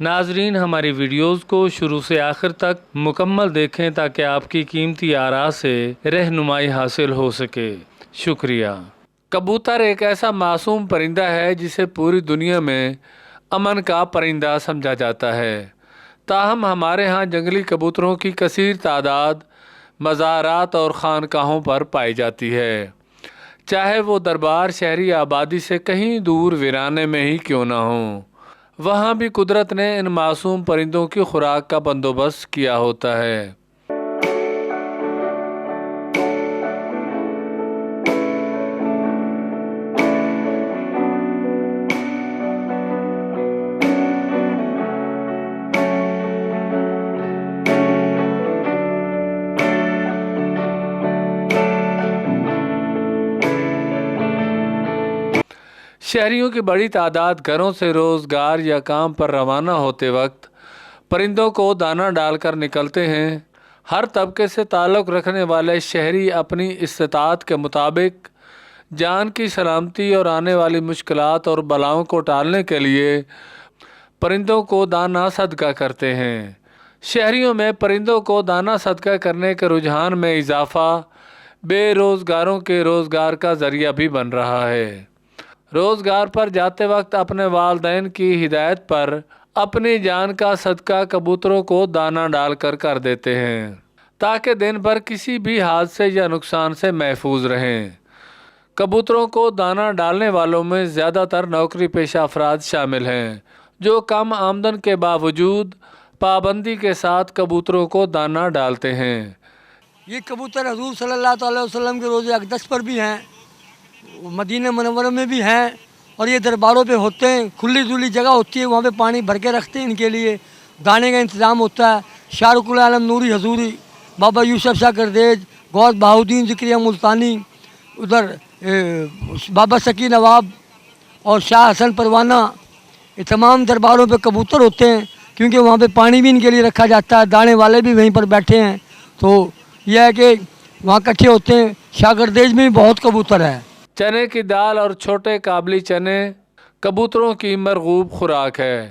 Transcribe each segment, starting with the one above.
ناظرین ہماری ویڈیوز کو شروع سے آخر تک مکمل دیکھیں تاکہ آپ کی قیمتی آراء سے رہنمائی حاصل ہو سکے۔ شکریہ۔ کبوتر ایک ایسا معصوم پرندہ ہے جسے پوری دنیا میں امن کا پرندہ سمجھا جاتا ہے، تاہم ہمارے ہاں جنگلی کبوتروں کی کثیر تعداد مزارات اور خانقاہوں پر پائی جاتی ہے، چاہے وہ دربار شہری آبادی سے کہیں دور ویرانے میں ہی کیوں نہ ہوں۔ وہاں بھی قدرت نے ان معصوم پرندوں کی خوراک کا بندوبست کیا ہوتا ہے۔ شہریوں کی بڑی تعداد گھروں سے روزگار یا کام پر روانہ ہوتے وقت پرندوں کو دانہ ڈال کر نکلتے ہیں۔ ہر طبقے سے تعلق رکھنے والے شہری اپنی استطاعت کے مطابق جان کی سلامتی اور آنے والی مشکلات اور بلاؤں کو ٹالنے کے لیے پرندوں کو دانہ صدقہ کرتے ہیں۔ شہریوں میں پرندوں کو دانہ صدقہ کرنے کے رجحان میں اضافہ بے روزگاروں کے روزگار کا ذریعہ بھی بن رہا ہے۔ روزگار پر جاتے وقت اپنے والدین کی ہدایت پر اپنی جان کا صدقہ کبوتروں کو دانہ ڈال کر دیتے ہیں تاکہ دن بھر کسی بھی حادثے یا نقصان سے محفوظ رہیں۔ کبوتروں کو دانہ ڈالنے والوں میں زیادہ تر نوکری پیشہ افراد شامل ہیں جو کم آمدن کے باوجود پابندی کے ساتھ کبوتروں کو دانہ ڈالتے ہیں۔ یہ کبوتر حضور صلی اللہ علیہ وسلم کے روزے اقدس پر بھی ہیں، مدینہ منورہ میں بھی ہیں، اور یہ درباروں پہ ہوتے ہیں۔ کھلی دھلی جگہ ہوتی ہے، وہاں پہ پانی بھر کے رکھتے ہیں، ان کے لیے دانے کا انتظام ہوتا ہے۔ شارق العالم نوری حضوری، بابا یوسف شاہ کردیج، غوث بہاؤدین ذکریہ ملتانی، ادھر بابا سکی نواب اور شاہ حسن پروانہ، یہ تمام درباروں پہ کبوتر ہوتے ہیں کیونکہ وہاں پہ پانی بھی ان کے لیے رکھا جاتا ہے، دانے والے بھی وہیں پر بیٹھے ہیں، تو یہ ہے کہ وہاں اکٹھے ہوتے ہیں۔ شاہ کردیج میں بھی بہت کبوتر ہے۔ چنے کی دال اور چھوٹے کابلی چنے کبوتروں کی مرغوب خوراک ہے،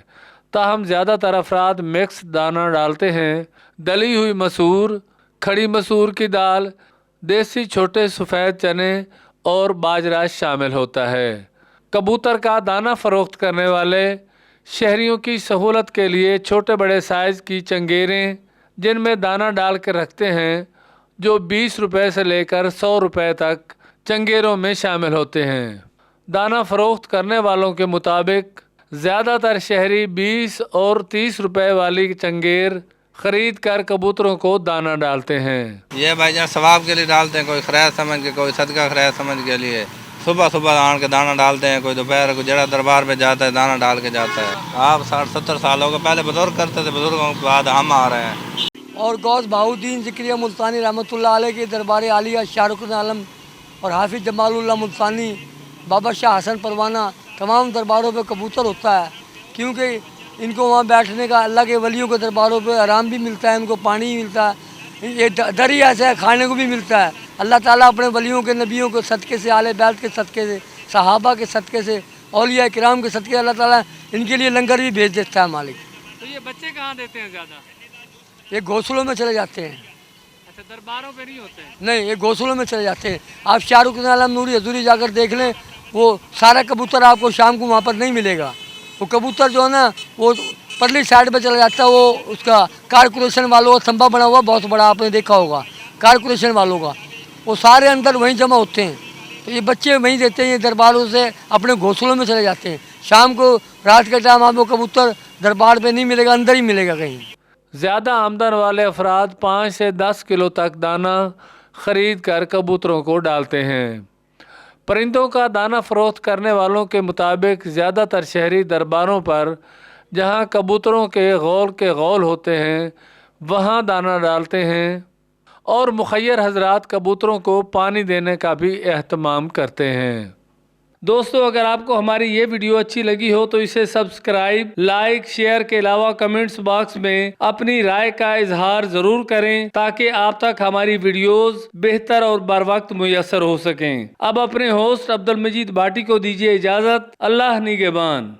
تاہم زیادہ تر افراد مکس دانہ ڈالتے ہیں۔ دلی ہوئی مسور، کھڑی مسور کی دال، دیسی چھوٹے سفید چنے اور باجرہ شامل ہوتا ہے۔ کبوتر کا دانہ فروخت کرنے والے شہریوں کی سہولت کے لیے چھوٹے بڑے سائز کی چنگیریں جن میں دانہ ڈال کے رکھتے ہیں، جو 20 روپے سے لے کر 100 روپے تک چنگیروں میں شامل ہوتے ہیں۔ دانہ فروخت کرنے والوں کے مطابق زیادہ تر شہری 20 اور 30 روپے والی چنگیر خرید کر کبوتروں کو دانہ ڈالتے ہیں۔ یہ بھائی جان ثواب کے لیے ڈالتے ہیں، کوئی خیر سمجھ کے، کوئی صدقہ خیر سمجھ کے لیے صبح صبح آن کے دانہ ڈالتے ہیں، کوئی دوپہر کو جڑا دربار پہ جاتا ہے دانہ ڈال کے جاتا ہے۔ آپ 60-70 سالوں کے پہلے بزرگ کرتے تھے، بزرگوں کے بعد ہم آ رہے ہیں۔ اور غوث بہاؤدین ذکریہ ملتانی رحمۃ اللہ علیہ کے دربار عالیہ، شارق العالم اور حافظ جمال اللہ ملتانی، بابا شاہ حسن پروانہ، تمام درباروں پہ کبوتر ہوتا ہے کیونکہ ان کو وہاں بیٹھنے کا، اللہ کے ولیوں کے درباروں پہ آرام بھی ملتا ہے، ان کو پانی بھی ملتا ہے، یہ دری ایسا ہے کھانے کو بھی ملتا ہے۔ اللہ تعالیٰ اپنے ولیوں کے، نبیوں کے صدقے سے، آل بیت کے صدقے سے، صحابہ کے صدقے سے، اولیاء کرام کے صدقے، اللہ تعالیٰ ان کے لیے لنگر بھی بھیج دیتا ہے مالک۔ تو یہ بچے کہاں دیتے ہیں زیادہ؟ یہ گھونسلوں میں چلے جاتے ہیں۔ اچھا، درباروں پہ نہیں ہوتے ہیں؟ نہیں، یہ گھونسلوں میں چلے جاتے ہیں۔ آپ شارق العالم نوری حضوری جا کر دیکھ لیں، وہ سارا کبوتر آپ کو شام کو وہاں پر نہیں ملے گا۔ وہ کبوتر جو ہے نا وہ پرلی سائڈ پہ چلا جاتا ہے، وہ اس کا کارپوریشن والوں کا تھمبا بنا ہوا بہت بڑا، آپ نے دیکھا ہوگا کارپوریشن والوں کا، وہ سارے اندر وہیں جمع ہوتے ہیں، تو یہ بچے وہیں دیتے ہیں، یہ درباروں سے اپنے گھونسلوں میں چلے جاتے ہیں۔ شام کو، رات کے ٹائم آپ کو کبوتر دربار پہ نہیں ملے گا، اندر ہی ملے گا کہیں۔ زیادہ آمدن والے افراد 5 سے 10 کلو تک دانہ خرید کر کبوتروں کو ڈالتے ہیں۔ پرندوں کا دانہ فروخت کرنے والوں کے مطابق زیادہ تر شہری درباروں پر جہاں کبوتروں کے غول ہوتے ہیں وہاں دانہ ڈالتے ہیں، اور مخیر حضرات کبوتروں کو پانی دینے کا بھی اہتمام کرتے ہیں۔ دوستو، اگر آپ کو ہماری یہ ویڈیو اچھی لگی ہو تو اسے سبسکرائب، لائک، شیئر کے علاوہ کمنٹس باکس میں اپنی رائے کا اظہار ضرور کریں تاکہ آپ تک ہماری ویڈیوز بہتر اور بر وقت میسر ہو سکیں۔ اب اپنے ہوسٹ عبدالمجید بھاٹی کو دیجیے اجازت۔ اللہ نگہبان۔